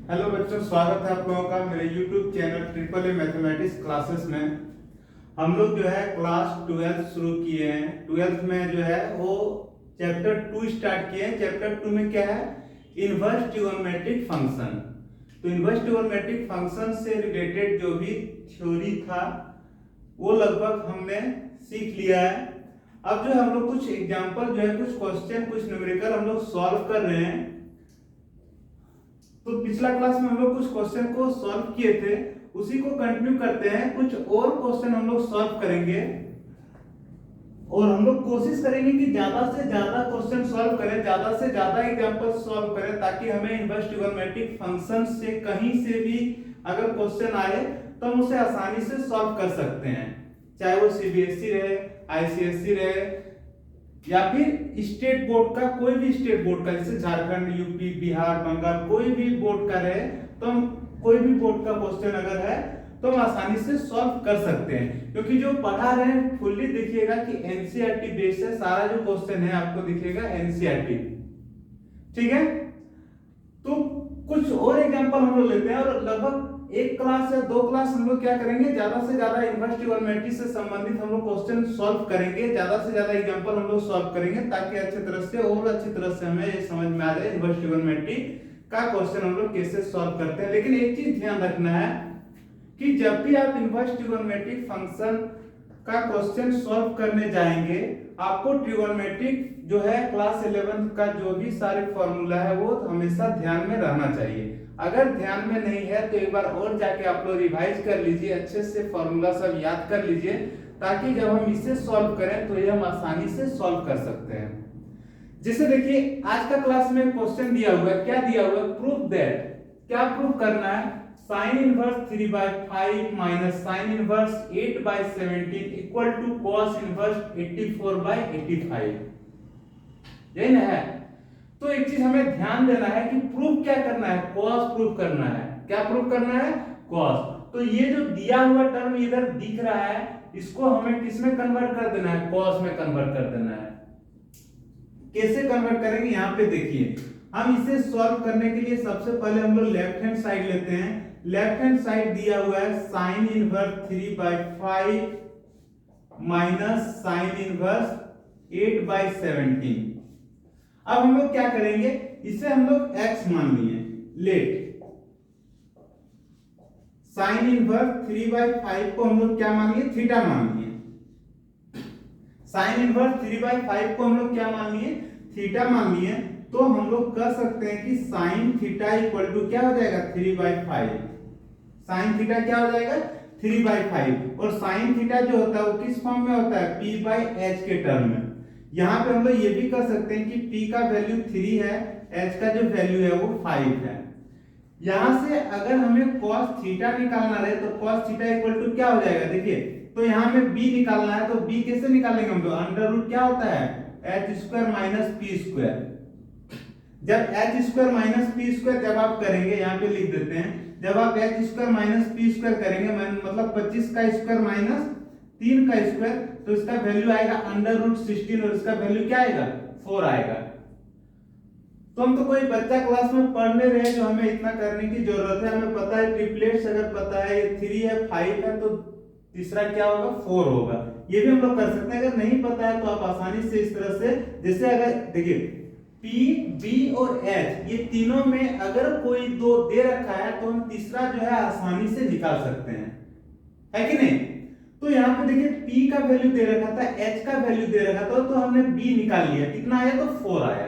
Hello बच्चों, स्वागत है आप लोगों का मेरे YouTube channel triple A mathematics classes में। हम लोग जो है क्लास 12 शुरू किए हैं। 12th में जो है वो चैप्टर 2 स्टार्ट किए हैं। चैप्टर 2 में क्या है? Inverse trigonometric function. तो इनवर्स ट्रिगोनोमेट्रिक फंक्शन से रिलेटेड जो भी थ्योरी था वो लगभग हमने सीख लिया है। अब जो हम लोग कुछ एग्जाम्पल जो है, कुछ क्वेश्चन, कुछ न्यूमेरिकल हम लोग सॉल्व कर रहे हैं। तो पिछला क्लास में हम लोग कुछ क्वेश्चन को सॉल्व किए थे, उसी को कंटिन्यू करते हैं। कुछ और क्वेश्चन हम लोग सॉल्व करेंगे और हम लोग कोशिश करेंगे कि ज्यादा से ज्यादा क्वेश्चन सॉल्व करें, ज्यादा से ज्यादा एग्जांपल सॉल्व करें, ताकि हमें इनवर्स ट्रिगोनोमेट्रिक फंक्शन से कहीं से भी अगर क्वेश्चन आए तो हम उसे आसानी से सॉल्व कर सकते हैं। चाहे वो सीबीएसई रहे, आईसीएसई रहे या फिर स्टेट बोर्ड का, कोई भी स्टेट बोर्ड का, जैसे झारखंड, यूपी, बिहार, बंगाल, कोई भी बोर्ड का रहे, तो हम कोई भी बोर्ड का क्वेश्चन अगर है तो हम आसानी से सॉल्व कर सकते हैं। क्योंकि जो पढ़ा रहे हैं फुल्ली देखिएगा कि एनसीईआरटी बेस है, सारा जो क्वेश्चन है आपको दिखेगा एनसीईआरटी। ठीक है, तो कुछ और एग्जांपल हम लोग लेते हैं और लगभग एक क्लास या दो क्लास हम लोग क्या करेंगे, ज्यादा से ज्यादा इनवर्स ट्रिगोनोमेट्री से संबंधित हम लोग क्वेश्चन सॉल्व करेंगे, ज्यादा से ज्यादा एग्जांपल हम लोग सॉल्व करेंगे, ताकि अच्छी तरह से और अच्छी तरह से हमें ये समझ में आ जाए इनवर्स ट्रिगोनोमेट्री का क्वेश्चन हम लोग कैसे सॉल्व करते हैं। लेकिन एक चीज ध्यान रखना है कि जब भी आप इनवर्स ट्रिगोनोमेट्रिक फंक्शन का क्वेश्चन सॉल्व करने जाएंगे, आपको ट्रिगोनोमेट्रिक जो है क्लास 11 का जो भी सारे फॉर्मूला है वो हमेशा ध्यान में रहना चाहिए। अगर ध्यान में नहीं है तो एक बार और जाके आप लोग रिवाइज कर लीजिए, अच्छे से फॉर्मूला सब याद कर लीजिए, ताकि जब हम इसे सॉल्व करें तो ये हम आसानी से सॉल्व कर सकते हैं। जैसे देखिए आज का क्लास में क्वेश्चन दिया हुआ है, क्या दिया हुआ है? प्रूफ दैट, क्या प्रूफ करना है? Sine inverse 3/5 minus sine inverse 8/17 equal to cos inverse 84/85। यही ना है? तो एक चीज हमें ध्यान देना है कि प्रूफ क्या करना है? कॉस प्रूफ करना है। क्या प्रूफ करना है? कॉस। तो ये जो दिया हुआ टर्म इधर दिख रहा है, इसको हमें किसमें कन्वर्ट कर देना है? कॉस में कन्वर्ट कर देना है। कैसे कन्वर्ट करेंगे? यहाँ पे देखिए, हम इसे सॉल्व करने के लिए सबसे पहले हम लोग लेफ्ट हैंड साइड लेते हैं। लेफ्ट हैंड साइड दिया हुआ है sine inverse 3/5 minus sine inverse 8/17। अब हम लोग क्या करेंगे, इसे हम लोग x मान लिए। लेट साइन इनवर्स 3/5 को हम लोग क्या मान लिए? थीटा मान लिए। साइन इनवर्स 3/5 को हम लोग क्या मान लिए? थीटा मान लिए। तो हम लोग कह सकते हैं कि साइन थीटा इक्वल टू क्या हो जाएगा? 3/5। साइन थीटा क्या हो जाएगा? 3/5। और साइन थीटा जो होता है वो किस फॉर्म में होता है? p/h के टर्म में। यहाँ पे हम लोग ये भी कर सकते हैं कि p का वैल्यू 3 है, h का जो वैल्यू है वो 5 है। यहां से अगर हमें cos थीटा निकालना रहे तो cos थीटा इक्वल टू क्या हो जाएगा? देखिए, तो यहाँ में b निकालना है, तो b कैसे निकालेंगे हम लोग? अंडर रूट क्या होता है? h² minus p²। जब h² माइनस p² जब आप करेंगे, यहाँ पे लिख देते हैं, जब आप h² माइनस p² करेंगे, मतलब 25 का स्क्वायर माइनस 3 का स्क्वायर, तो इसका वैल्यू आएगा अंडर रूट 16 और इसका वैल्यू क्या आएगा? 4 आएगा। तो हम तो कोई बच्चा क्लास में पढ़ने रहे जो हमें इतना करने की जरूरत है। हमें पता है ट्रिपलेट्स अगर पता है, ये 3 है, 5 है, तो तीसरा क्या होगा? 4 होगा। ये भी हम लोग कर सकते हैं। अगर नहीं पता है तो आप आसानी से इस तरह से, जैसे अगर देखिए P, B और H ये तीनों में अगर कोई दो दे रखा है तो हम तीसरा जो है आसानी से निकाल सकते हैं, है कि नहीं? तो यहाँ पे देखिए P का वैल्यू दे रखा था, H का वैल्यू दे रखा था, तो हमने B निकाल लिया। कितना आया? तो 4 आया।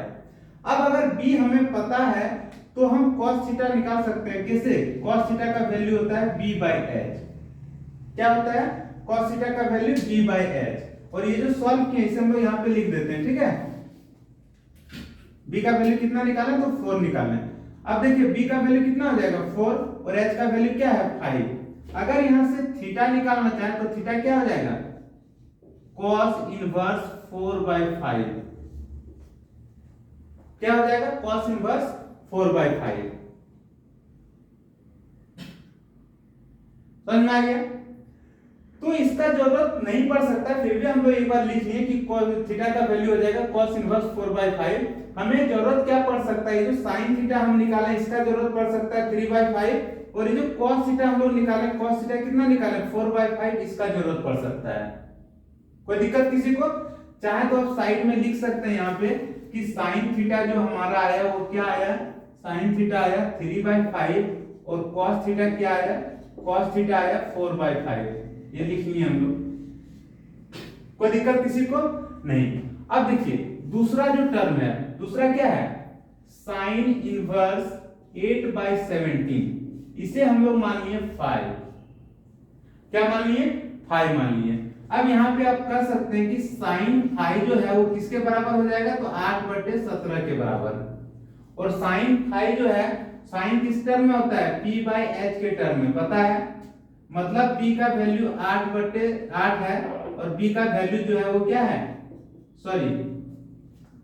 अब अगर B हमें पता है तो हम cos थीटा निकाल सकते हैं। कैसे? cos थीटा का वैल्यू होता है b/h। क्या होता है? cos थीटा का वैल्यू b/h। और ये जो सॉल्व किए इसे हम लोग यहाँ पे लिख देते हैं। ठीक है, b का वैल्यू कितना निकालें? तो 4 निकालें। अब देखिए b का वैल्यू कितना हो जाएगा? 4 और h का वैल्यू क्या है? 5। अगर यहां से थीटा निकालना चाहे तो थीटा क्या हो जाएगा? cos inverse 4/5। क्या हो जाएगा? cos inverse 4/5। समझ में आ गया? तो तो इसका जरूरत नहीं पड़ सकता, फिर भी हम लोग एक बार लिख लिए कि थीटा का वैल्यू हो जाएगा cos इनवर्स 4/5। हमें जरूरत क्या पड़ सकता है, ये जो sin थीटा हम निकाले इसका जरूरत पड़ सकता है 3/5, और ये जो cos थीटा हम लोग निकाले cos थीटा कितना निकाले 4/5, इसका जरूरत पड़ सकता है। कोई दिक्कत किसी को? चाहे तो आप साइड में लिख सकते हैं यहाँ पे कि sin थीटा जो हमारा आया वो क्या आया, sin थीटा आया 3/5 और cos थीटा क्या आया, cos थीटा आया 4/5। ये लिख लिए हम लोग। कोई दिक्कत किसी को? नहीं। अब देखिए दूसरा जो टर्म है, दूसरा क्या है, साइन इनवर्स 8/17, इसे हम लोग मान लिए 5। क्या मान लिए? 5 मान लिए। अब यहाँ पे आप कर सकते हैं कि साइन 5 जो है वो किसके बराबर हो जाएगा, तो 8/17 के बराबर। और साइन 5 जो है, साइन किस टर्म में होता है, p/h के टर्म में, पता है, मतलब p का वैल्यू 8/8 है और b का वैल्यू जो है वो क्या है, सॉरी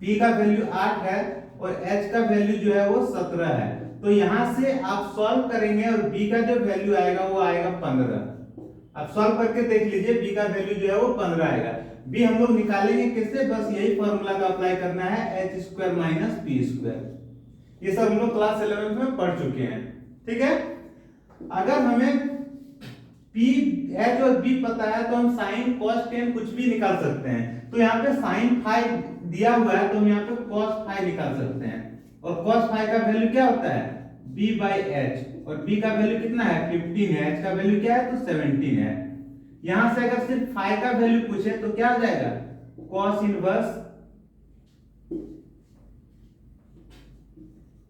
p का वैल्यू 8 है और h का वैल्यू जो है वो 17 है। तो यहां से आप सॉल्व करेंगे और b का जो वैल्यू आएगा वो आएगा 15। आप सॉल्व करके देख लीजिए, b का वैल्यू जो है वो 15 आएगा। b हम लोग निकालेंगे कैसे, बस यही फॉर्मूला का अप्लाई करना है, h² - p²। ये सब हम लोग क्लास 11 में पढ़ चुके हैं, ठीक है। अगर हमें p h और b पता है तो हम sin cos tan कुछ भी निकाल सकते हैं। तो यहाँ पे sin phi दिया हुआ है तो हम यहाँ पे cos phi निकाल सकते हैं, और cos phi का वैल्यू क्या होता है, b/h, और b का वैल्यू कितना है 15 है, h का वैल्यू क्या है तो 17 है। यहां से अगर सिर्फ phi का वैल्यू पूछे तो क्या हो जाएगा, cos इनवर्स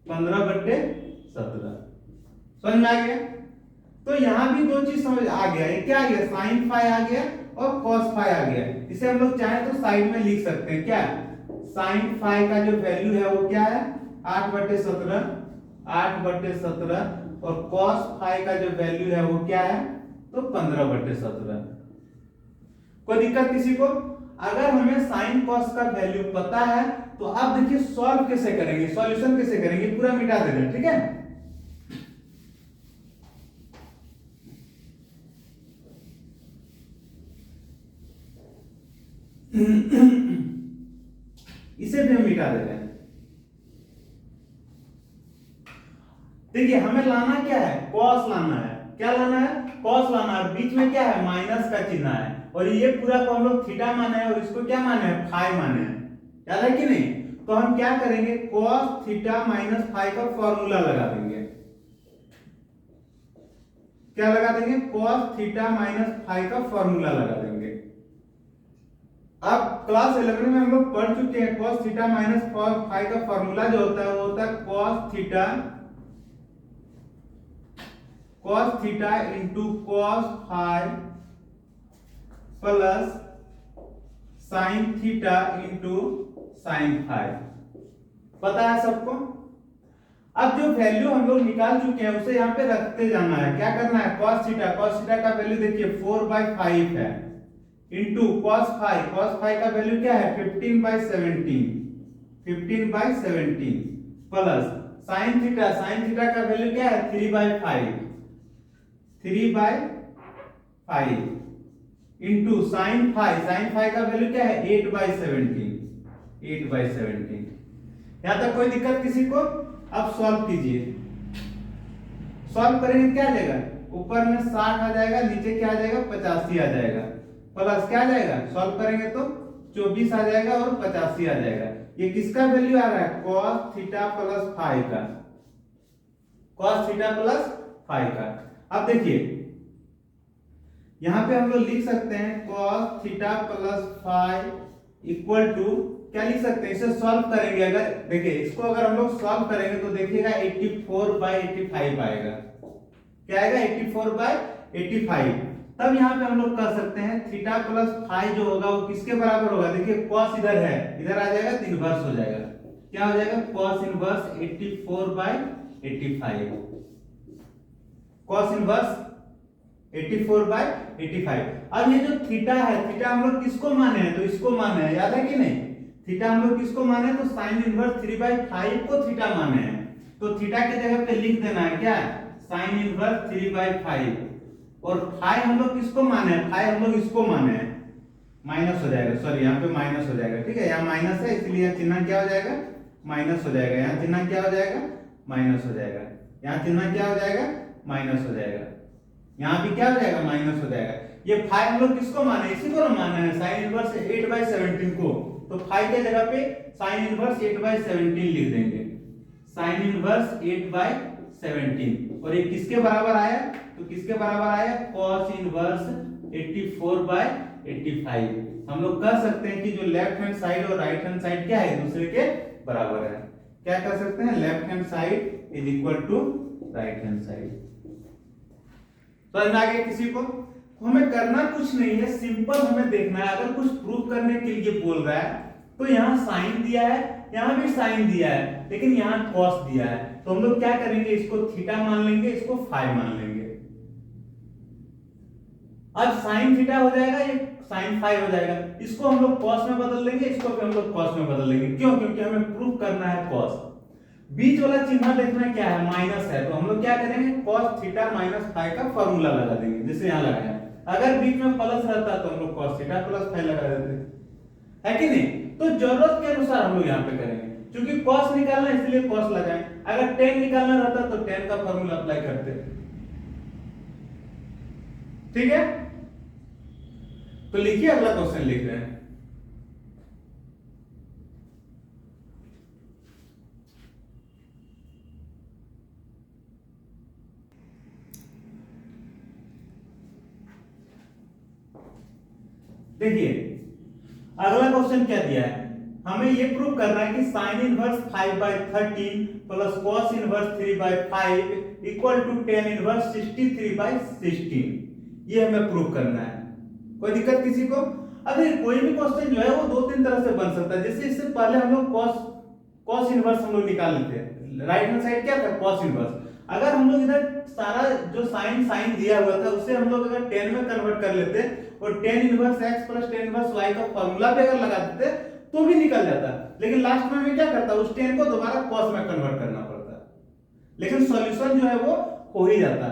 15/17। समझ में आ गया? तो यहां भी दो चीज समझ आ गया, ये क्या आ गया, sin phi आ गया और cos phi आ गया। इसे हम लोग चाहे तो साइड में लिख सकते हैं, क्या, sin phi का जो वैल्यू है वो क्या है 8/17, 8/17, और cos phi का जो वैल्यू है वो क्या है तो 15/17। कोई दिक्कत किसी को? अगर हमें sin cos का वैल्यू पता है तो अब देखिए सॉल्व कैसे करेंगे, सॉल्यूशन कैसे करेंगे, पूरा मिटा देना, ठीक है। इसे भी हम मिटा देते हैं। देखिए हमें लाना क्या है, cos लाना है, क्या लाना है, cos लाना है, बीच में क्या है माइनस का चिन्ह है, और ये पूरा को हम लोग थीटा माने हैं और इसको क्या माने हैं, फाई माने हैं, याद है कि नहीं। तो हम क्या करेंगे, cos थीटा माइनस फाई का फॉर्मूला लगा देंगे। क्या लगा देंगे, cos थीटा माइनस फाई का फॉर्मूला लगा देंगे। अब क्लास 11 में हम लोग पढ़ चुके हैं cos थीटा माइनस फाई का फॉर्मूला जो होता है वो होता है cos theta into cos phi plus sin theta into sin phi. पता है सबको? अब जो वैल्यू हम लोग निकाल चुके हैं उसे यहाँ पे रखते जाना है। क्या करना है, cos थीटा का वैल्यू देखिए 4/5 है, इंटू cos फाई का वैल्यू क्या है 15/17, 15/17, प्लस sin थीटा का वैल्यू क्या है 3/5, 3/5, इंटू sin फाई का वैल्यू क्या है 8/17, 8/17। यहां तक कोई दिक्कत किसी को? अब सॉल्व कीजिए, सॉल्व करेंगे क्या आ जाएगा, ऊपर में 60 आ जाएगा, नीचे क्या आ जाएगा 85 आ जाएगा, प्लस क्या आ जाएगा, सॉल्व करेंगे तो 24 आ जाएगा और 85 आ जाएगा। ये किसका वैल्यू आ रहा है, cos थीटा प्लस फाई का, cos थीटा प्लस फाई का। अब देखिए यहां पे हम लोग लिख सकते हैं cos theta plus phi equal to, क्या लिख सकते हैं, इसे सॉल्व करेंगे, अगर देखिए इसको अगर हम लोग सॉल्व करेंगे तो देखिएगा 84/85 आएगा। क्या आएगा 84/85। तब यहाँ पे हम लोग कर सकते हैं थीटा प्लस फाई जो होगा वो किसके बराबर होगा, देखिए cos इधर है, इधर आ जाएगा तो इनवर्स हो जाएगा। क्या हो जाएगा, cos इनवर्स 84/85, cos इनवर्स 84/85। अब ये जो थीटा है, थीटा हम लोग किसको माने हैं, तो इसको माने हैं, याद है कि नहीं। थीटा हम लोग किसको माने हैं, तो sin इनवर्स 3/5 को थीटा माने हैं। तो थीटा की जगह पे लिख देना है क्या, sin इनवर्स 3/5 और फाई हम लोग किसको माने हैं, फाई हम लोग इसको माने हैं, माइनस हो जाएगा, सॉरी यहाँ पे माइनस हो जाएगा, ठीक है, यहाँ माइनस है इसलिए यहाँ चिन्ह क्या हो जाएगा, माइनस हो जाएगा, यहाँ चिन्ह क्या हो जाएगा, माइनस हो जाएगा, यहाँ चिन्ह क्या हो जाएगा, माइनस हो जाएगा, यहाँ भी क्या हो जाएगा, माइनस हो जाएगा। ये फाई हम लोग किसको माने, इसी को ना माना है, साइन इनवर्स 8/17 को, तो फाई के जगह पे साइन इनवर्स 8/17 लिख देंगे, साइन इनवर्स 8/17, और ये किसके बराबर आया, तो किसके बराबर आया, cos इनवर्स 84/85। हम लोग कह सकते हैं कि जो लेफ्ट हैंड साइड और राइट हैंड साइड क्या है, एक दूसरे के बराबर है, क्या कह सकते हैं, left hand side is equal to right hand side. समझ में आ गया किसी को? हमें करना कुछ नहीं है, सिंपल हमें देखना है, अगर कुछ प्रूव करने के लिए बोल रहा है तो यहाँ साइन दिया है, यहाँ भी साइन दिया है, लेकिन यहाँ कॉस दिया है, तो हम लोग क्या करेंगे, इसको थीटा मान लेंगे, इसको फाई मान लेंगे। अब साइन थीटा हो जाएगा, ये साइन फाई हो जाएगा, इसको हम लोग कॉस में बदल लेंगे, इसको भी हम लोग कॉस में बदल लेंगे। क्यों? क्योंकि हमें प्रूव करना है कॉस। बीच वाला चिन्ह देखना क्या है, माइनस है, तो हम लोग क्या करेंगे, cos थीटा माइनस फाई का फॉर्मूला लगा देंगे, जैसे यहाँ लगाया। अगर बीच में प्लस रहता तो हम लोग cos थीटा प्लस फाई लगा देते, है कि नहीं? तो जरूरत के अनुसार हम लोग यहाँ पे करेंगे, क्योंकि cos निकालना है इसलिए cos लगाएं, अगर tan निकालना रहता तो tan का फॉर्मूला अप्लाई करते। ठीक है, तो लिखिए, अगला क्वेश्चन लिख रहे हैं। देखिए अगला क्वेश्चन क्या दिया है, हमें ये प्रूव करना है कि sine inverse 5/13 plus cos inverse 3/5 equal to tan inverse 63/16, ये हमें प्रूव करना है। कोई दिक्कत किसी को? अभी कोई भी क्वेश्चन जो है वो दो तीन तरह से बन सकता है, जैसे इससे पहले हम लोग कॉस इनवर्स हम लोग निकाल लेते हैं, राइट हैंड साइड क्या था, कॉस इनवर्स। अगर हम लोग इधर सारा जो साइन दिया हुआ था उसे हम लोग अगर tan में कन्वर्ट कर लेते और tan inverse x plus tan inverse y का फॉर्मूला भी अगर लगा देते तो भी निकल जाता, लेकिन लास्ट में हमें क्या करता, उस tan को दोबारा cos में कन्वर्ट करना पड़ता, लेकिन सॉल्यूशन जो है वो हो ही जाता।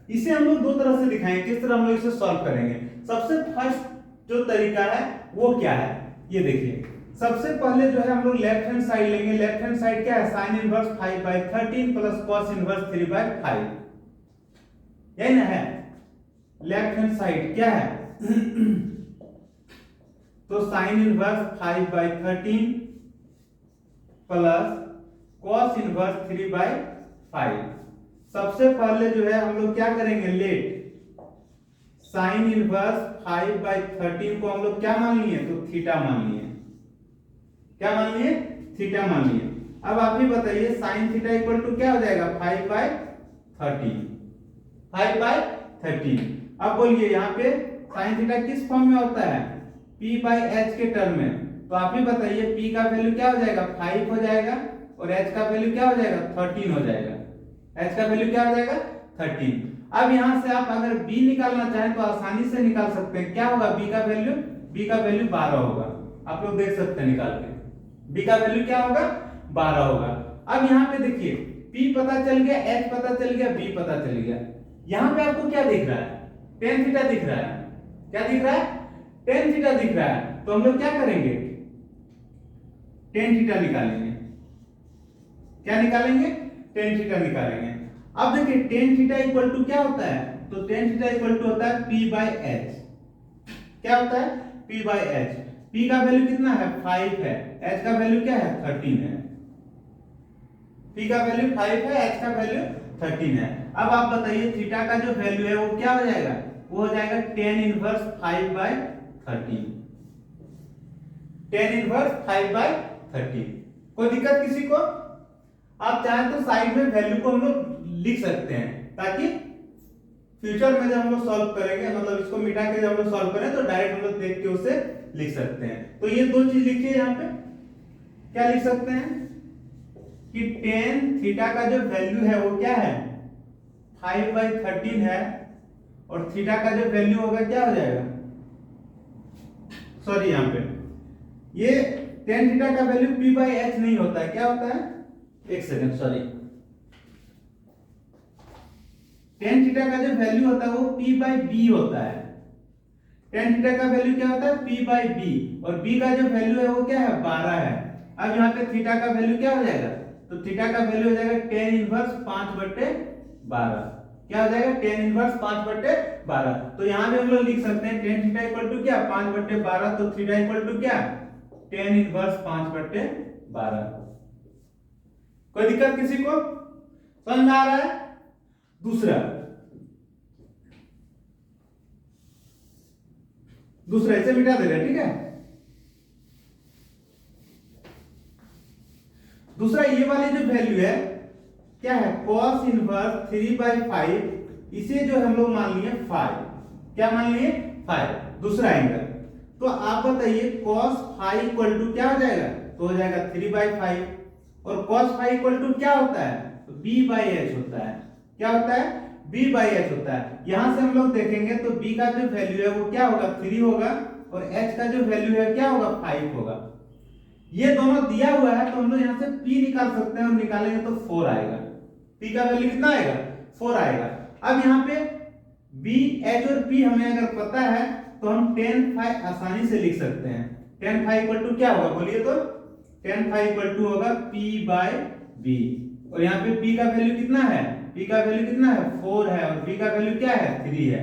इसे हम लोग दो तरह से दिखाएंगे, किस तरह हम लोग इसे सॉल्व करेंगे। सबसे फर्स्ट जो तरीका है वो क्या है, ये देखिए, सबसे पहले जो है हम लोग लेफ्ट हैंड साइड लेंगे। लेफ्ट हैंड साइड क्या है, sine inverse 5/13 plus cos inverse 3/5, यही ना है। लेफ्ट हैंड साइड क्या है तो sign inverse 5/13 plus cos inverse 3/5। सबसे पहले जो है हम लोग क्या करेंगे, लेट साइन इनवर्स 5/13 को हम लोग क्या मान लिए, तो थीटा मान लिए। क्या मान लिए, थीटा मान लिए। अब आप ही बताइए साइन थीटा इक्वल टू क्या हो जाएगा, 5/13, 5/13। अब बोलिए यहाँ पे साइन थीटा किस फॉर्म में होता है, p/h के टर्म में, तो आप ही बताइए p का वैल्यू क्या हो जाएगा, 5 हो जाएगा, और h का वैल्यू क्या हो जाएगा, 13 हो जाएगा। h का वैल्यू क्या हो जाएगा, 13। अब यहां से आप अगर b निकालना चाहें तो आसानी से निकाल सकते हैं, क्या होगा, b का वैल्यू 12 होगा, आप लोग देख सकते हैं निकाल के, b का वैल्यू क्या होगा, 12 होगा। अब यहाँ पे देखिए p पता चल गया, h पता चल गया, b पता चल गया। यहाँ पे आपको क्या दिख रहा है, tan थीटा दिख रहा है, क्या दिख रहा है, tan थीटा दिख रहा है, तो हम लोग क्या करेंगे, tan थीटा निकालेंगे। क्या निकालेंगे, tan थीटा निकालेंगे। अब देखिए tan थीटा इक्वल टू क्या होता है, तो tan थीटा इक्वल टू होता है p/h। क्या होता है, p/h। p का वैल्यू कितना है, 5 है, h का वैल्यू क्या है, 13 है। p का वैल्यू 5 है, h का वैल्यू 13 है। अब आप बताइए थीटा का जो वैल्यू है वो क्या हो जाएगा, वो हो जाएगा tan इनवर्स 5/13, tan इनवर्स 5/13। कोई दिक्कत किसी को? आप चाहें तो साइड में वैल्यू को हम लोग लिख सकते हैं, ताकि फ्यूचर में जब हम लोग सॉल्व करेंगे, मतलब इसको मिटा के जब हम लोग सॉल्व करें तो डायरेक्ट हम लोग देख के उसे लिख सकते हैं। तो ये दो चीज लिखिए यहाँ पे, क्या लिख सकते हैं कि tan थीटा का जो वैल्यू है वो क्या है, 5/13 है, और थीटा का जो वैल्यू होगा क्या हो जाएगा, सॉरी यहाँ पे ये tan थीटा का वैल्यू p/h नहीं होता है, क्या होता है, एक सेकंड सॉरी, टेन थीटा का जो वैल्यू होता है वो p बाई बी होता है। टेन थीटा का वैल्यू क्या होता है p बाई बी, और b का जो वैल्यू है वो क्या है 12 है। अब यहाँ पे थीटा का वैल्यू क्या हो जाएगा, तो थीटा का वैल्यू हो जाएगा टेन इनवर्स 5/12। क्या हो जाएगा टेन इनवर्स 5/12। तो यहाँ पे हम लोग लिख सकते हैं टेन थीटा इक्वल टू क्या 5/12, तो थीटा इक्वल टू क्या टेन इनवर्स 5/12। कोई दिक्कत किसी को, समझ में आ रहा है। दूसरा इसे मिटा दे रहे हैं, ठीक है। दूसरा ये वाली जो वैल्यू है क्या है cos इनवर्स 3/5, इसे जो हम लोग मान लिए 5, क्या मान लिए 5, दूसरा एंगल। तो आप बताइए cos फाइ इक्वल टू क्या हो जाएगा, तो हो जाएगा 3/5, और cos फाइ इक्वल टू क्या होता है, तो b/h होता है। क्या होता है b/h होता है। यहां से हम लोग देखेंगे तो b का जो वैल्यू है वो क्या होगा 3 होगा, और h का जो वैल्यू है क्या होगा 5 होगा। ये दोनों दिया हुआ है तो हम लोग यहाँ से p निकाल सकते हैं, और निकालेंगे तो 4 आएगा। p का वैल्यू कितना आएगा 4 आएगा। अब यहाँ पे b h और p हमें अगर पता है तो हम tan phi आसानी से लिख सकते हैं। tan phi इक्वल टू क्या होगा बोलिए तो, tan phi इक्वल टू होगा p बाय b, और यहाँ पे p का वैल्यू कितना है, p का वैल्यू कितना है 4 है, और b का वैल्यू क्या है 3 है।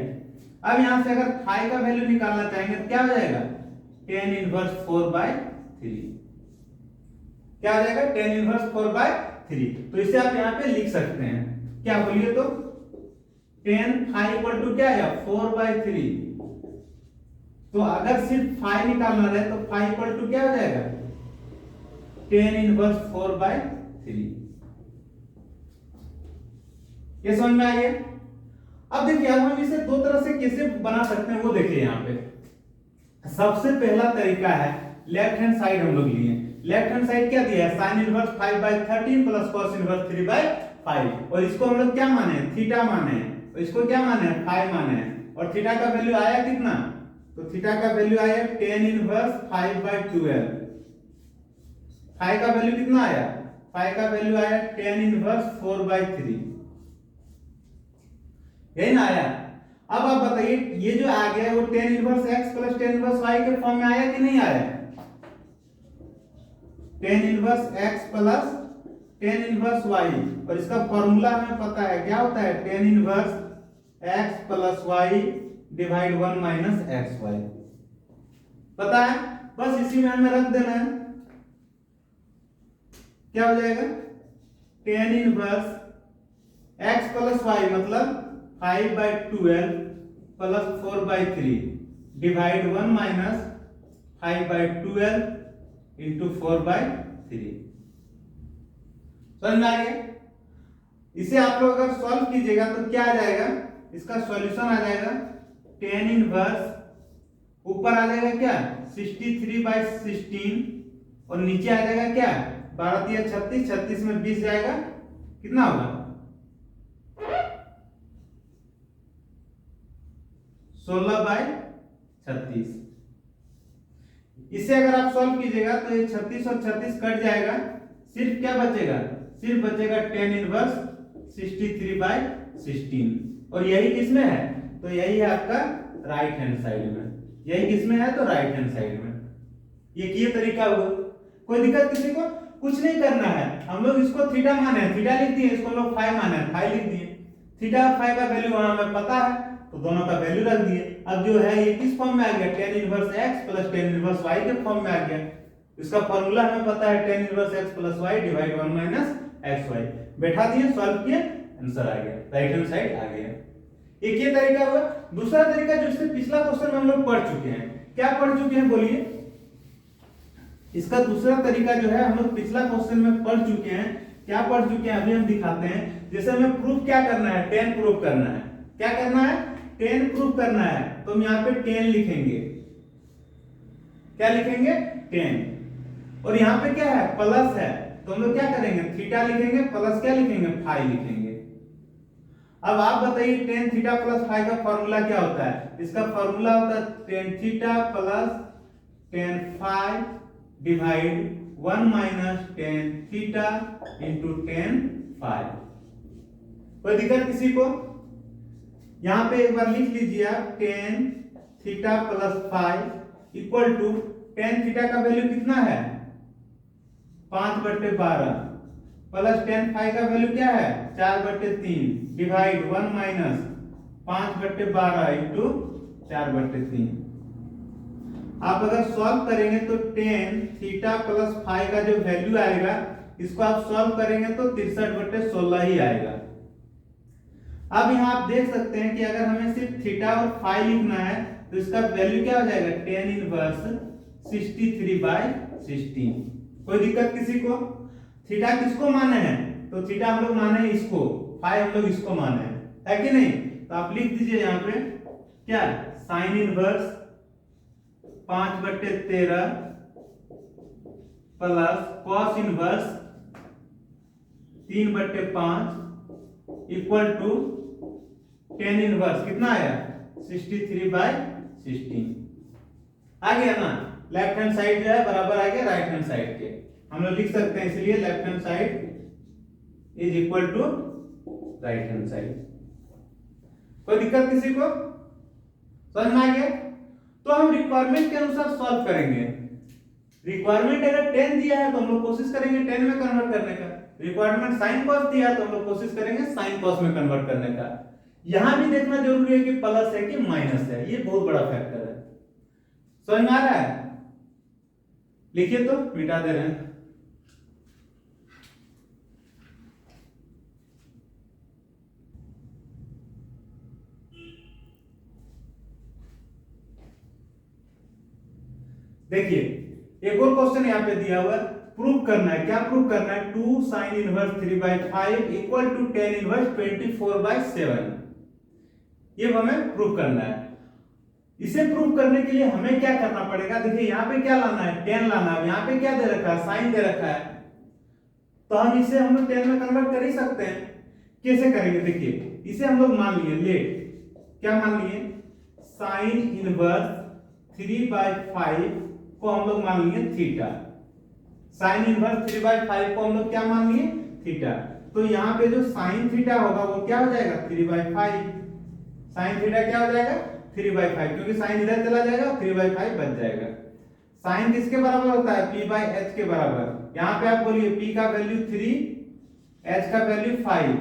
अब यहाँ से अगर phi का वैल्यू निकालना चाहेंगे तो क्या हो जाएगा tan इनवर्स 4/3। क्या हो जाएगा tan इनवर्स 4/3। तो इसे आप यहाँ पे लिख सकते हैं, क्या बोलिए तो tan phi इक्वल टू क्या है 4/3। तो अगर सिर्फ phi निकालना रहे तो phi इक्वल टू क्या हो जाएगा tan इनवर्स 4/3। ये समझ में आ गया। अब देखिए अब हम इसे दो तरह से कैसे बना सकते हैं वो देखिए। यहाँ पे सबसे पहला तरीका है लेफ्ट हैंड साइड हम लोग लिए। लेफ्ट हैंड साइड क्या दिया है sin inverse 5/13 plus cos inverse 3/5, और इसको हम लोग क्या माने हैं थीटा माने हैं, और इसको क्या माने हैं फाइ माने हैं। और थीटा का वैल्यू आया कितना, तो थीटा का वैल्यू आया tan इनवर्स 5/12। फाइ का वैल्यू कितना आया, फाइ का वैल्यू आया tan इनवर्स 4/3, यही ना आया। अब आप बताइए ये जो आ गया है वो tan inverse x plus tan inverse y के फॉर्म में आया कि नहीं आया। tan inverse x plus tan inverse y, और इसका फॉर्मूला हमें पता है क्या होता है tan inverse x plus y divide 1 minus xy, पता है। बस इसी में हमें रख देना है, क्या हो जाएगा tan inverse x plus y मतलब 5/12 प्लस 4/3 डिवाइड 1 माइनस 5/12 इंटू 4/3। समझ में आ गया। इसे आप लोग अगर सॉल्व कीजिएगा तो क्या आ जाएगा, इसका सॉल्यूशन आ जाएगा tan इनवर्स ऊपर आ जाएगा क्या 63/16, और नीचे आ जाएगा क्या 12 × 36, 36 में 20 जाएगा कितना होगा 16/36। इसे अगर आप सॉल्व कीजिएगा तो ये 36 और 36 कट जाएगा, सिर्फ क्या बचेगा, सिर्फ बचेगा tan इनवर्स 63/16, और यही किसमें है, तो यही है आपका राइट हैंड साइड में। यही किसमें है तो राइट हैंड साइड में। ये तरीका हुआ। कोई दिक्कत किसी को, कुछ नहीं करना है, हम लोग इसको थीटा माने हैं थीटा लिख दिए, इसको हम लोग फाइ माने हैं फाइ लिख दिए। थीटा फाइ का वैल्यू वहां हमें पता है तो दोनों का वैल्यू रख दिए। अब जो है ये किस फॉर्म में आ गया tan inverse x plus tan inverse y के फॉर्म में आ गया। इसका फॉर्मूला हमें पता है tan inverse x plus y divide 1 minus xy, बैठा दिए सॉल्व किए आंसर आ गया, राइट हैंड साइड आ गया। एक ये तरीका हुआ। दूसरा तरीका जो इससे पिछला क्वेश्चन में हम लोग पढ़ चुके हैं, क्या पढ़ चुके हैं बोलिए। इसका दूसरा तरीका जो है हम लोग पिछला क्वेश्चन में पढ़ चुके हैं, क्या पढ़ चुके हैं अभी हम दिखाते हैं। जैसे हमें प्रूफ क्या करना है, tan प्रूफ करना है। क्या करना है, tan प्रूफ करना है, तो हम यहाँ पे tan लिखेंगे। क्या लिखेंगे tan, और यहाँ पे क्या है प्लस है, तो हम लोग क्या करेंगे थीटा लिखेंगे प्लस क्या लिखेंगे फाइ लिखेंगे। अब आप बताइए tan थीटा प्लस फाइ का फॉर्मूला क्या होता है। इसका फॉर्मूला होता है tan theta plus tan phi divide 1 minus tan theta into tan phi. कोई दिक्कत किसी को, यहाँ पे एक बार लिख लीजिए आप tan theta plus five equal to tan theta का वैल्यू कितना है 5/12 प्लस टेन फाइव का वैल्यू क्या है 4/3 डिवाइड 1 माइनस 5/12 इंटू 4/3। आप अगर सॉल्व करेंगे तो टेन थीटा प्लस फाइव का जो वैल्यू आएगा इसको आप सॉल्व करेंगे तो 63/16 ही आएगा। अब यहाँ आप देख सकते हैं कि अगर हमें सिर्फ थीटा और फाइव लिखना है तो इसका वैल्यू क्या हो जाएगा टेन इनवर्स 63/16। कोई दिक्कत किसी को? थीटा किसको माने हैं तो थीटा हम लोग माने हैं इसको, फाइव हम लोग इसको माने हैं, है कि नहीं? तो आप लिख दीजिए यहाँ पे क्या sine inverse 5/13 plus cos inverse 3/5 equal to tan inverse कितना आया 63/16। आ गया ना? लेफ्ट हैंड साइड जो है बराबर आ गया राइट हैंड साइड के, हम लोग लिख सकते हैं, इसलिए left hand side is equal to right hand side. कोई दिक्कत किसी को? समझ में आ गया? तो हम रिक्वायरमेंट के अनुसार सॉल्व करेंगे। रिक्वायरमेंट अगर 10 दिया है तो हम लोग कोशिश करेंगे 10 में कन्वर्ट करने का, रिक्वायरमेंट साइन कॉस दिया है तो हम लोग कोशिश करेंगे साइन कॉस में कन्वर्ट करने का। यहां भी देखना जरूरी है कि प्लस है कि माइनस है, ये बहुत बड़ा फैक्टर है। समझ में आ रहा है? लिखिए तो मिटा दे रहे हैं। देखिए एक और क्वेश्चन यहाँ पे दिया हुआ है, प्रूव करना है। क्या प्रूव करना है? 2 sine inverse 3/5 equal to tan inverse 24/7। ये हमें प्रूव करना है। इसे प्रूव करने के लिए हमें क्या करना पड़ेगा? देखिए यहाँ पे क्या लाना है 10 लाना है, यहाँ पे क्या दे रखा है साइन दे रखा है, तो हम इसे हम लोग 10 में कन्वर्ट कर ही सकते हैं। कैसे करेंगे? देखिए इसे हम लोग मान लिए लेट, क्या मान लिए साइन इनवर्स 3/5 को हम लोग मान लिए थीटा। साइन इनवर्स 3/5 को हम लोग क्या मान लिए थीटा। तो यहाँ पे जो साइन थीटा होगा वो क्या हो जाएगा 3/5। साइन थीटा क्या हो जाएगा 3/5, क्योंकि साइन इधर चला जाएगा 3/5 बच जाएगा। साइन किसके बराबर होता है p/h के बराबर। यहाँ पे आप बोलिए p का वैल्यू 3, h का वैल्यू 5।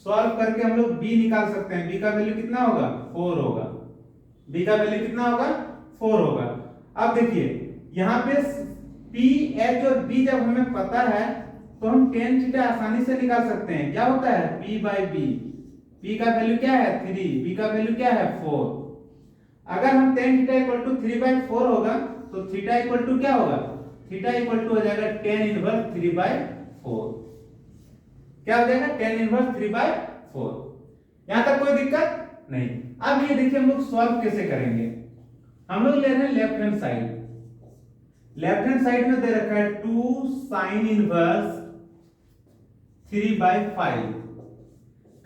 सॉल्व करके हम लोग b निकाल सकते हैं। b का वैल्यू कितना होगा 4 होगा। b का वैल्यू कितना होगा 4 होगा। अब देखिए यहाँ पे p h और b जब हमें पता है तो हम tan थीटा आसानी से निकाल सकते हैं। क्या होता है p/b, p का वैल्यू क्या है 3, b का वैल्यू क्या है 4। अगर हम tan थीटा इक्वल टू 3/4 होगा तो थीटा इक्वल टू क्या होगा, थीटा इक्वल टू हो जाएगा tan इनवर्स 3/4। क्या हो जाएगा tan इनवर्स 3/4। यहां तक कोई दिक्कत नहीं। अब ये देखिए हम लोग सॉल्व कैसे करेंगे। हम लोग ले रहे हैं left hand side. Left hand side में दे रखा है 2 साइन इनवर्स 3/5।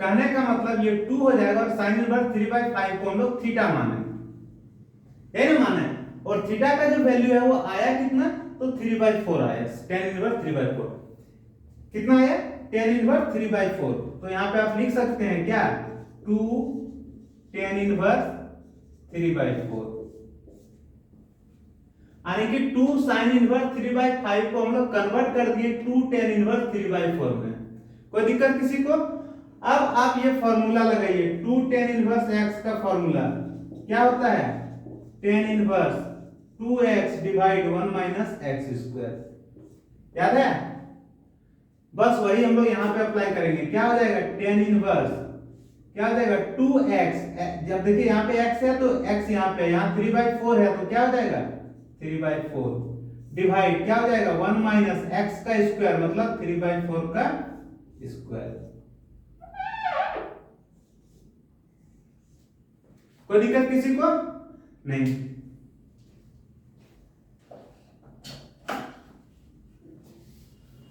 कहने का मतलब ये 2 हो जाएगा और साइन इनवर्स 3/5 को हम लोग थीटा माने, है ना माने, और थीटा का जो वैल्यू है वो आया कितना तो 3/4 आया। tan इनवर्स 3/4 कितना आया tan इनवर्स 3/4। तो यहाँ पे आप लिख सकते हैं क्या 2 tan इनवर्स 3/4, यानी कि 2 sin इनवर्स 3/5 को हम लोग कन्वर्ट कर दिए 2 tan इनवर्स 3/4 में। कोई दिक्कत किसी को? अब आप ये फॉर्मूला लगाइए 2 tan इनवर्स x का फॉर्मूला क्या होता है tan inverse 2x divide 1 minus x square. याद है? बस वही हम लोग यहाँ पे अप्लाई करेंगे। क्या हो जाएगा tan इनवर्स क्या हो जाएगा 2x, जब देखिए यहाँ पे x है तो x यहाँ पे, यहाँ 3/4 है तो क्या हो जाएगा 3/4 डिवाइड क्या हो जाएगा 1 माइनस x का स्क्वायर मतलब 3/4 का स्क्वायर। कोई दिक्कत किसी को? नहीं।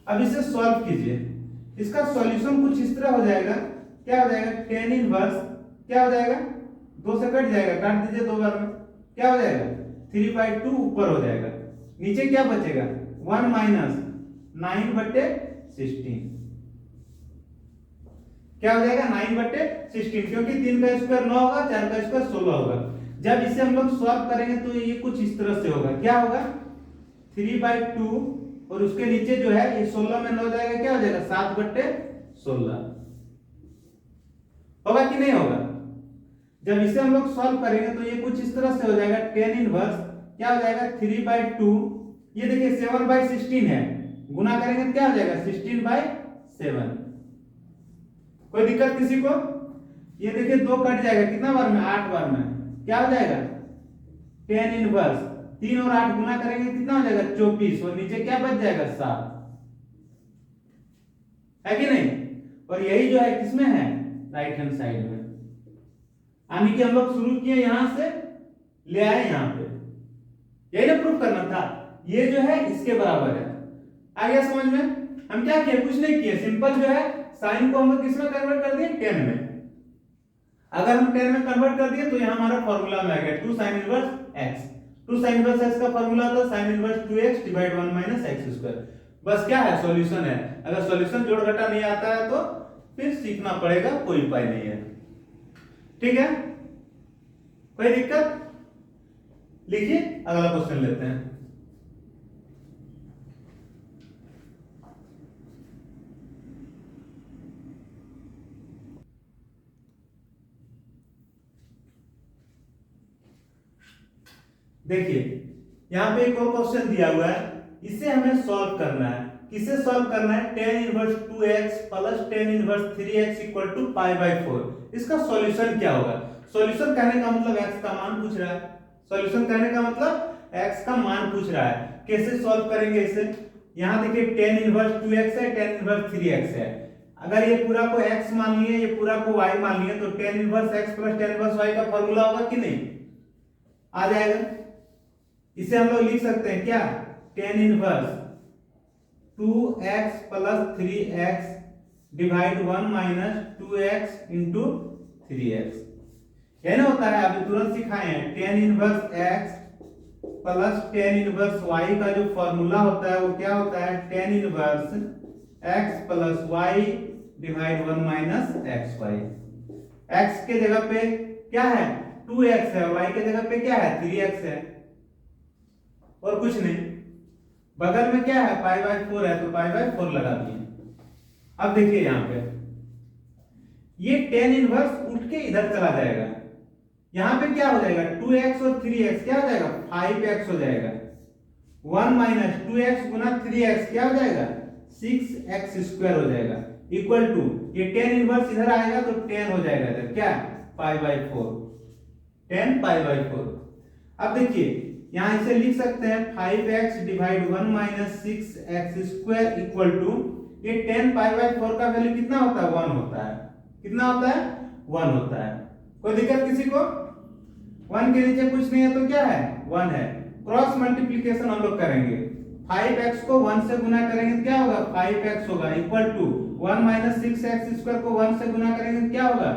अब इसे सॉल्व कीजिए। इसका सॉल्यूशन कुछ इस तरह हो जाएगा। क्या हो जाएगा tan इनवर्स क्या हो जाएगा 2 से कट जाएगा, काट दीजिए 2 बार में। क्या हो जाएगा 3/2 ऊपर हो जाएगा, नीचे क्या बचेगा 1 माइनस 9/16। क्या हो जाएगा 9/16, क्योंकि 3 का स्क्वायर 9 होगा, 4 का स्क्वायर 16 होगा। जब इसे हम लोग सॉल्व करेंगे तो ये कुछ इस तरह से होगा, क्या होगा 3/2 और उसके नीचे जो है ये 16 में 9 जाएगा, क्या हो जाएगा 7/16 होगा कि नहीं होगा। जब इसे हम लोग सॉल्व करेंगे तो ये कुछ इस तरह से हो जाएगा tan इनवर्स, क्या हो जाएगा 3/2, ये देखिए 7/16 है, गुना करेंगे तो क्या हो जाएगा 16/7। कोई दिक्कत किसी को। ये देखिए 2 कट जाएगा कितना बार में 8 बार में, क्या हो जाएगा tan इनवर्स 3 और 8 गुना करेंगे कितना हो जाएगा 24 और नीचे क्या बच जाएगा 7, है कि नहीं। और यही जो है किसमें है राइट हैंड साइड में, यानी कि हम लोग शुरू किए यहां से ले आए यहां पे, यही ना प्रूफ करना था। ये जो है इसके बराबर है, आ गया समझ में। हम क्या किए, कुछ नहीं किए, सिंपल जो है साइन को हम लोग किसमें कन्वर्ट कर दिए tan में। अगर हम tan में कन्वर्ट कर दिए तो यहां हमारा फॉर्मूला में आ गया 2 sin inverse x। 2 sin inverse x का फॉर्मूला था sin inverse 2x divide 1 minus x square. बस क्या है सॉल्यूशन है। अगर सॉल्यूशन जोड़ घटा नहीं आता है तो फिर सीखना पड़ेगा, कोई उपाय नहीं है, ठीक है। कोई दिक्कत, लिखिए अगला क्वेश्चन लेते हैं। देखिए यहां पे एक और क्वेश्चन दिया हुआ है, इसे हमें सॉल्व करना है। किसे सॉल्व करना है, tan inverse 2x plus tan inverse 3x equal to π/4। इसका सॉल्यूशन क्या होगा। सॉल्यूशन कहने का मतलब x का मान पूछ रहा है, सॉल्यूशन कहने का मतलब x का मान पूछ रहा है। कैसे सॉल्व करेंगे इसे, यहां देखिए tan इनवर्स 2x है, tan इनवर्स 3x है। अगर ये पूरा को x मान लिए, ये पूरा को y मान लिए, तो tan inverse x plus tan inverse y का फॉर्मूला होगा कि नहीं, आ जाएगा। इसे हम लोग लिख सकते हैं क्या, tan inverse 2x plus 3x divide 1 minus 2x into 3x, यह ना होता है, अभी तुरंत सिखाए हैं। tan inverse x plus tan inverse y का जो फॉर्मूला होता है वो क्या होता है, tan inverse x plus y divide 1 minus xy। x के जगह पे क्या है 2x है, y के जगह पे क्या है 3x है, और कुछ नहीं। बगल में क्या है π/4 है, तो π/4 लगा दिए। अब देखिए यहां पे ये tan इनवर्स उठ के इधर चला जाएगा, यहां पे क्या हो जाएगा 2x और 3x क्या हो जाएगा 5x हो जाएगा, 1 माइनस 2x गुना 3x क्या हो जाएगा 6x स्क्वायर हो जाएगा, इक्वल टू ये tan इनवर्स इधर आएगा तो tan हो जाएगा इधर क्या π/4, tan π/4। अब देखिए यहां इसे लिख सकते हैं 5x divide 1 minus 6x square equal to ये tan π/4 का वैल्यू कितना होता है 1 होता है, कितना होता है 1 होता है। कोई दिक्कत किसी को, 1 के नीचे कुछ नहीं है तो क्या है 1 है। क्रॉस मल्टीप्लिकेशन हम लोग करेंगे, 5x को 1 से गुना करेंगे तो क्या होगा 5x होगा, equal to 1 minus 6x square को 1 से गुना करेंगे तो क्या होगा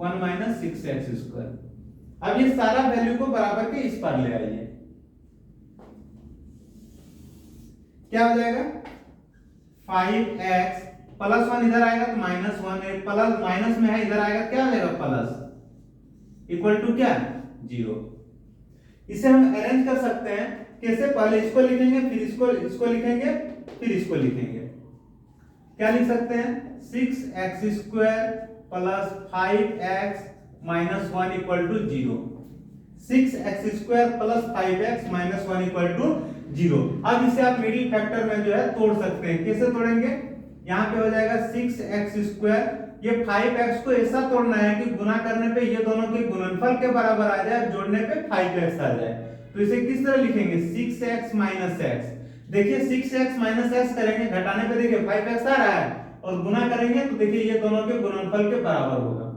1 माइनस 6x स्क्वायर। अब ये सारा वैल्यू को बराबर के इस पार ले आइए, क्या हो जाएगा 5x प्लस 1 इधर आएगा तो माइनस 1 है, प्लस माइनस में है इधर आएगा क्या हो जाएगा प्लस, इक्वल टू क्या 0। इसे हम अरेंज कर सकते हैं कैसे, पहले इसको लिखेंगे फिर इसको लिखेंगे फिर इसको लिखेंगे। क्या लिख सकते हैं 6x square plus 5x minus 1 equal to 0, 6x square plus 5x minus 1 equal to 0। अब इसे आप मिडिल फैक्टर में जो है तोड़ सकते हैं, कैसे तोड़ेंगे, यहाँ पे हो जाएगा 6x स्क्वायर, ये 5x को ऐसा तोड़ना है कि गुना करने पे ये दोनों के गुणनफल के बराबर आ जाए, जोड़ने पे 5x आ जाए। तो इसे किस तरह लिखेंगे 6x माइनस x। देखिए 6x माइनस x करेंगे, घटाने पे देखिए 5x आ रहा है, और गुना करेंगे तो देखिए ये दोनों के गुणनफल के बराबर होगा,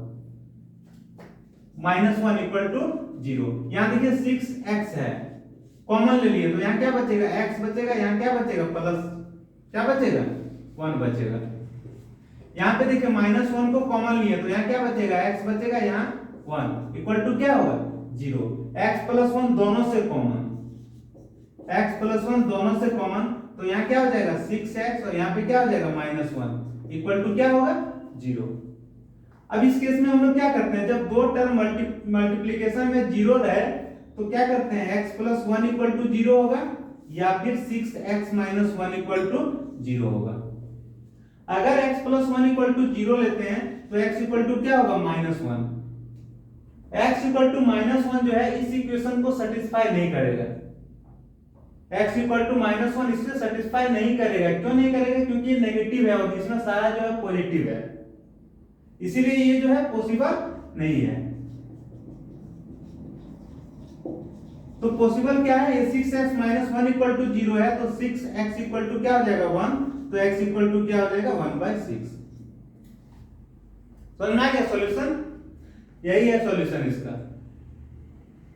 -1 इक्वल टू 0। यहाँ देखिए 6x है, कॉमन ले लिए तो यहाँ क्या बचेगा x बचेगा, यहाँ क्या बचेगा प्लस क्या बचेगा 1 बचेगा। यहाँ पे देखिए -1 को कॉमन लिए तो यहाँ क्या बचेगा x बचेगा, यहाँ 1 इक्वल टू क्या होगा 0। x प्लस 1 दोनों से कॉमन, x प्लस 1 दोनों से कॉमन, तो यहाँ क्या हो जाएगा 6x और यहाँ पे क्या हो जाएगा -1 इक्वल टू क्या होगा 0। अब इस केस में हम लोग क्या करते हैं, जब दो टर्म मल्टीप्लीकेशन में जीरो रहे तो क्या करते हैं, x प्लस 1 इक्वल टू 0 होगा या फिर 6x माइनस 1 इक्वल टू 0 होगा। अगर x प्लस 1 इक्वल टू 0 लेते हैं तो x इक्वल टू क्या होगा, minus 1। x equal to minus 1 जो है इस इक्वेशन को सेटिस्फाई नहीं करेगा। x इक्वल टू माइनस 1 इससे सेटिस्फाई नहीं करेगा। क्यों नहीं करेगा, क्योंकि ये नेगेटिव है और इसमें सारा जो है पॉजिटिव है, इसीलिए ये जो है पॉसिबल नहीं है। तो पॉसिबल क्या है, ये 6x माइनस 1 इक्वल टू 0 है तो 6x इक्वल टू क्या हो जाएगा, 1। तो x इक्वल टू क्या हो जाएगा, 1/6। समझ में आ गया सॉल्यूशन, यही है सॉल्यूशन इसका।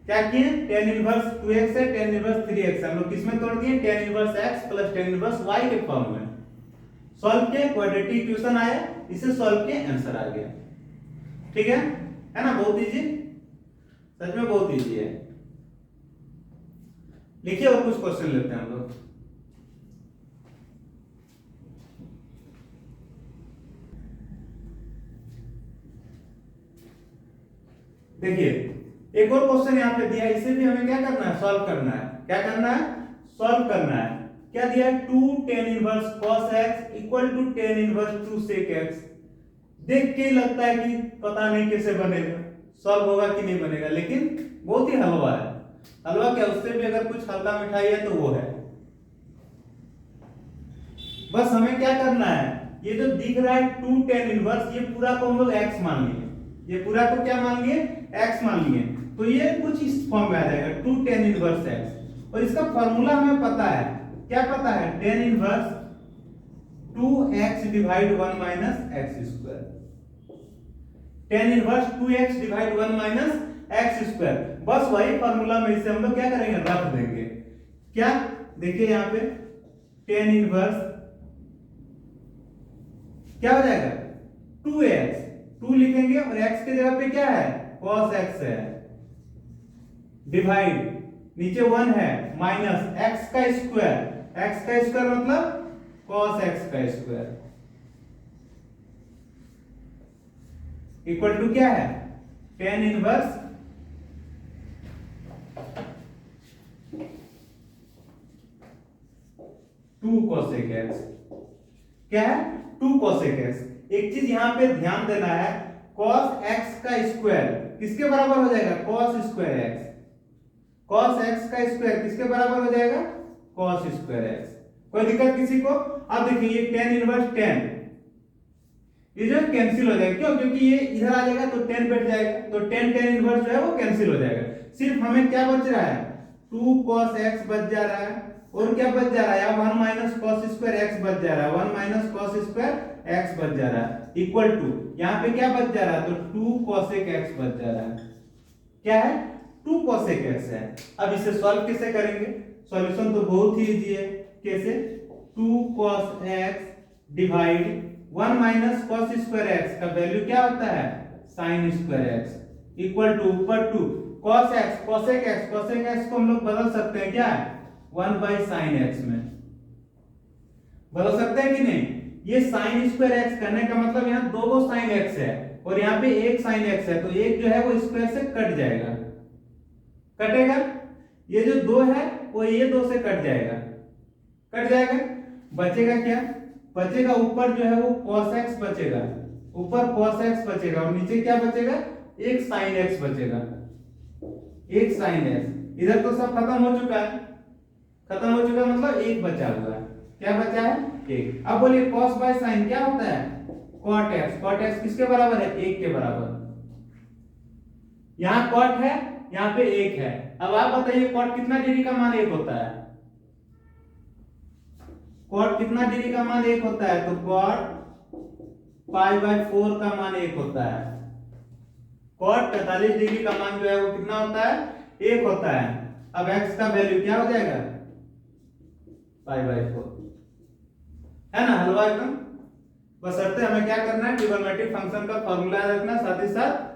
क्या किए, tan इनवर्स 2x है, tan इनवर्स 3x हम लोग किसमें तोड़ दिए, tan inverse x plus tan inverse y के फॉर्म में सॉल्व किए, क्वाड्रेटिक इक्वेशन आया, इसे सॉल्व किए, आंसर आ गया। ठीक है ना, बहुत इजी, सच में बहुत इजी है। लिखिए और कुछ क्वेश्चन लेते हैं हम लोग। देखिए एक और क्वेश्चन यहाँ पे दिया है, इसे भी हमें क्या करना है, सॉल्व करना है। क्या करना है, सॉल्व करना है। क्या दिया है, 2 tan inverse cos x equal to tan inverse 2 sec x। देख के ही लगता है कि पता नहीं कैसे बनेगा, सॉल्व होगा कि नहीं बनेगा, लेकिन बहुत ही हलवा है। हलवा क्या, उससे भी अगर कुछ हल्का मिठाई है तो वो है। बस हमें क्या करना है, ये जो दिख रहा है 2 tan इनवर्स, ये पूरा को हम लोग x मान लिए, ये पूरा को क्या मान लिए, x मान लिए। तो ये कुछ इस फॉर्म में आ जाएगा 2 tan इनवर्स x, और इसका फार्मूला हमें पता है। क्या पता है, tan inverse 2x divide 1 minus x square. tan inverse 2x divide 1 minus x square, बस वही फार्मूला में इसे हम लोग क्या करेंगे, रख देंगे। क्या, देखिए यहाँ पे tan इनवर्स क्या हो जाएगा, 2x, 2 लिखेंगे और x के जगह पे क्या है, cos x है, डिवाइड नीचे 1 है, माइनस x का स्क्वायर, x का स्क्वायर मतलब cos x का स्क्वायर, इक्वल टू क्या है, tan इनवर्स 2 cosec x। क्या है, 2 cosec x। एक चीज यहां पे ध्यान देना है, cos x का स्क्वायर किसके बराबर हो जाएगा, cos square x। cos x का स्क्वायर किसके बराबर हो जाएगा, cos स्क्वायर x। कोई दिक्कत किसी को। अब देखिए ये tan इनवर्स 10, ये जो कैंसिल हो जाएगा, क्यों, क्योंकि ये इधर आ जाएगा तो 10 बैठ जाएगा, तो tan इनवर्स जो है वो कैंसिल हो जाएगा। सिर्फ हमें क्या बच रहा है, 2 cos x बच जा रहा है, और क्या बच जा रहा है, 1 माइनस cos स्क्वायर x बच जा रहा है, 1 माइनस cos स्क्वायर x बच जा रहा है, इक्वल टू यहाँ पे क्या बच जा रहा है, तो 2 cosec x बच जा रहा है। क्या है, 2 cosec x है। अब इसे सॉल्व कैसे करेंगे, सॉल्यूशन तो बहुत ही इजी है। कैसे, 2 cos x divide 1 minus cos square x का वैल्यू क्या होता है, sin square x, equal to ऊपर 2 cos x cosec x, cosec x को हम लोग बदल सकते हैं, क्या है, 1/sin x में बदल सकते हैं कि नहीं। ये sin स्क्वायर x करने का मतलब यहाँ दो sin x है और यहाँ पे एक sin x है, तो एक जो है वो स्क्वायर से कट जाएगा, कटेगा। ये जो 2 है वो ये 2 से कट जाएगा, कट जाएगा। बचेगा क्या, बचेगा ऊपर जो है वो cos x बचेगा, ऊपर cos x बचेगा और नीचे क्या बचेगा, एक sin x बचेगा, एक sin x। इधर तो सब खत्म हो चुका है, खत्म हो चुका मतलब एक बचा हुआ है। क्या बचा है, एक। अब बोलिए cos बाय sin क्या होता है, cot x। cot x किसके बराबर है, 1 के बराबर। यहाँ cot है, यहाँ पे 1 है। अब आप बताइए cot कितना डिग्री का मान 1 होता है, cot कितना डिग्री का मान 1 होता है, तो cot π/4 का मान 1 होता है। cot 45 डिग्री का मान जो है वो कितना होता है, 1 होता है। अब x का वैल्यू क्या हो जाएगा, π/4, है ना, हलवा एकदम। बस शर्ते हमें क्या करना है, ट्रिग्नोमेट्रिक फंक्शन का फार्मूला रखना, साथ ही साथ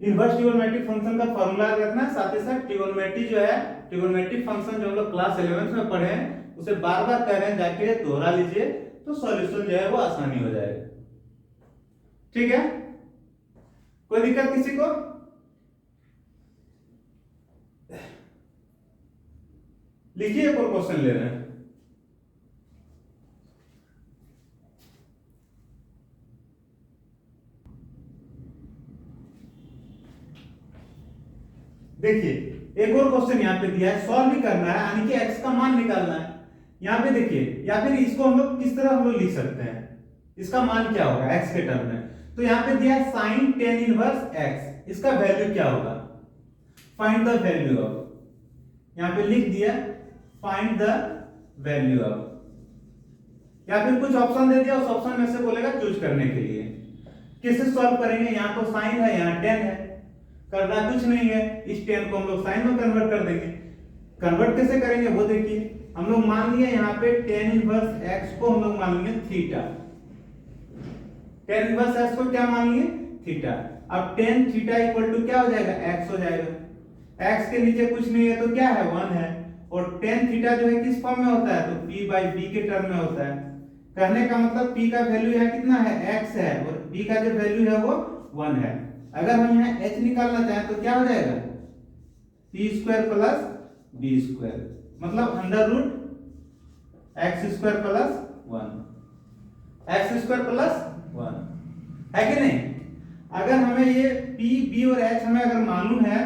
इनवर्स ट्रिग्नोमेट्रिक फंक्शन का फार्मूला रखना, साथ ही साथ ट्रिग्नोमेट्री जो है, ट्रिग्नोमेट्रिक फंक्शन जो हम लोग क्लास 11 में पढ़े हैं उसे बार बार कह रहे हैं, जाके दोहरा लीजिए तो सॉल्यूशन जो है वो आसानी हो जाएगा। ठीक है। कोई दिक्कत किसी को? लिखिए, एक और क्वेश्चन ले रहे हैं। देखिए एक और क्वेश्चन यहाँ पे दिया है, सॉल्व भी करना है, यानी कि x का मान निकालना है। यहाँ पे देखिए, या फिर इसको हम लोग किस तरह हम लोग लिख सकते हैं, इसका मान क्या होगा x के टर्म में। तो यहाँ पे दिया है sin tan इनवर्स x, इसका वैल्यू क्या होगा, फाइंड द वैल्यू ऑफ। यहाँ पे लिख दिया फाइंड द वैल्यू ऑफ, या फिर कुछ ऑप्शन दे दिया, उस ऑप्शन में से बोलेगा चूज करने के लिए। कैसे सॉल्व करेंगे, यहाँ तो साइन है, यहाँ tan है, करना कुछ नहीं है, इस tan को हम लोग साइन में कन्वर्ट कर देंगे। कन्वर्ट कैसे करेंगे वो देखिए, हम लोग मान लिए यहाँ पे tan इनवर्स x को हम लोग मान लिए थीटा। tan इनवर्स x को क्या मान लिए, थीटा। अब tan थीटा इक्वल टू क्या हो जाएगा, x हो जाएगा। x के नीचे कुछ नहीं है तो क्या है, 1 है। और tan थीटा जो है किस फॉर्म में होता है, तो p बाई b के टर्म में होता है। कहने का मतलब p का वैल्यू यहाँ कितना है, x है, और b का जो वैल्यू है वो 1 है। अगर हम यहाँ h निकालना चाहें तो क्या हो जाएगा, p square plus b square, मतलब under root x square plus 1, x square plus 1 है कि नहीं। अगर हमें ये p b और h हमें अगर मालूम है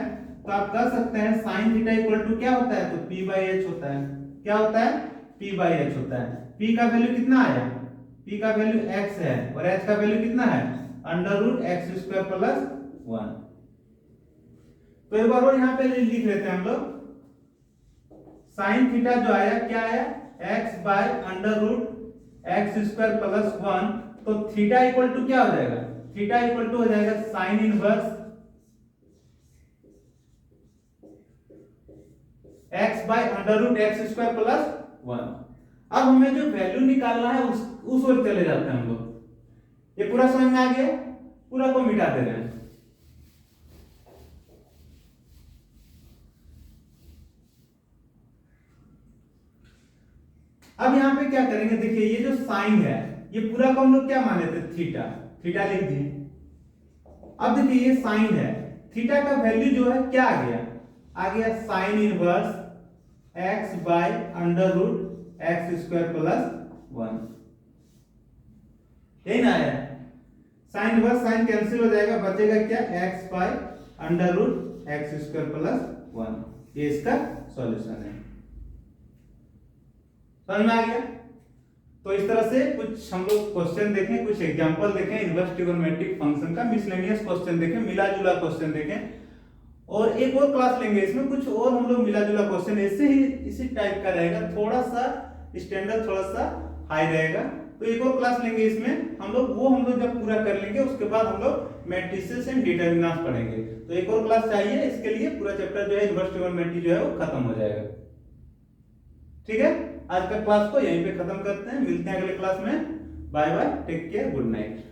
तो आप कह सकते हैं sin थीटा इक्वल टू क्या होता है, तो p बाई h होता है। क्या होता है, p बाई h होता है। p का वैल्यू कितना आया, p का वैल्यू x है, और h का वैल्यू कितना है, under root x square plus 1। तो एक बार और यहाँ पे लिख लेते हैं हम लोग, साइन थीटा जो आया क्या आया, x by under root x square plus 1। तो थीटा इक्वल टू क्या हो जाएगा, थीटा इक्वल टू हो जाएगा sine inverse x by under root x square plus 1। अब हमें जो वैल्यू निकालना है उस ओर चले जाते हैं हम लोग। ये पूरा समझ में आ गया, पूरा को मिटा दे रहे हैं। अब यहाँ पे क्या करेंगे, देखिए ये जो साइन है ये पूरा को हम लोग क्या माने थे, थीटा। थीटा लिख दिए। अब देखिए ये साइन है, थीटा का वैल्यू जो है क्या आ गया sine inverse x by under root x square plus 1, यही ना आया। साइन इनवर्स साइन कैंसिल हो जाएगा, बचेगा क्या, x by under root x square plus 1। ये इसका सॉल्यूशन है। समझ में आ गया। तो इस तरह से कुछ हम लोग क्वेश्चन देखें, कुछ एग्जांपल देखें, इनवर्स ट्रिगोनोमेट्रिक फंक्शन का मिसलेनियस क्वेश्चन देखें, मिला जुला क्वेश्चन देखें, और एक और क्लास लेंगे इसमें कुछ और हम लोग मिला जुला क्वेश्चन ऐसे ही इसी टाइप का रहेगा, थोड़ा सा स्टैंडर्ड थोड़ा सा हाई रहेगा। तो एक और क्लास लेंगे इसमें हम लोग जब पूरा कर लेंगे उसके बाद हम लोग मैट्रिसेस एंड डिटरमिनेंट्स पढ़ेंगे। तो एक और क्लास चाहिए, इसके लिए पूरा चैप्टर जो है इनवर्स ट्रिगोनोमेट्री जो है वो खत्म हो जाएगा। ठीक है, आज का क्लास को यहीं पे खत्म करते हैं, मिलते हैं अगले क्लास में। Bye bye, take care, good night.